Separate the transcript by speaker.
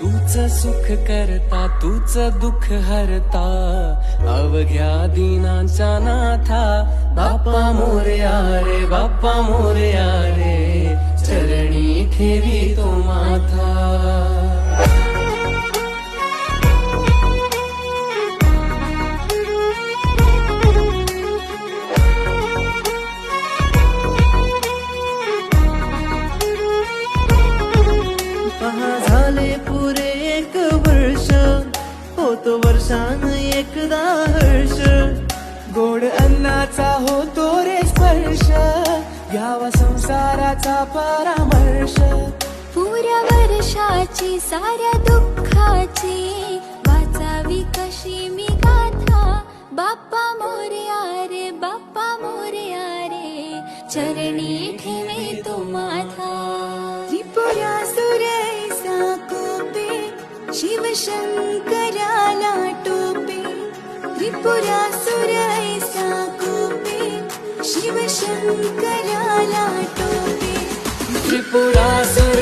Speaker 1: तूच सुख करता तूच दुःख हरता अवघ्या दिनांच्या नाथा बाप्पा मोरया रे बाप्पा मोरया रे चरणी ठेवी तो माथा
Speaker 2: झाले पुरे 1 वर्ष होतो वर्षान एकदा हर्ष
Speaker 1: गोड अन्नाचा होतो रे स्पर्श घ्यावा संसाराचा परामर्श
Speaker 3: पुऱ्या वर्षाची साऱ्या दुःखाची वाचावी कशी मी गाथा बाप्पा मोरया रे बाप्पा मोरया रे चरणी ठेवे तो माथा
Speaker 2: त्रिपुरासुर ऐसा कोपे शिवशंकराला टोपे त्रिपुरासुर ऐसा कोपे शिवशंकराला टोपे
Speaker 1: त्रिपुरासुर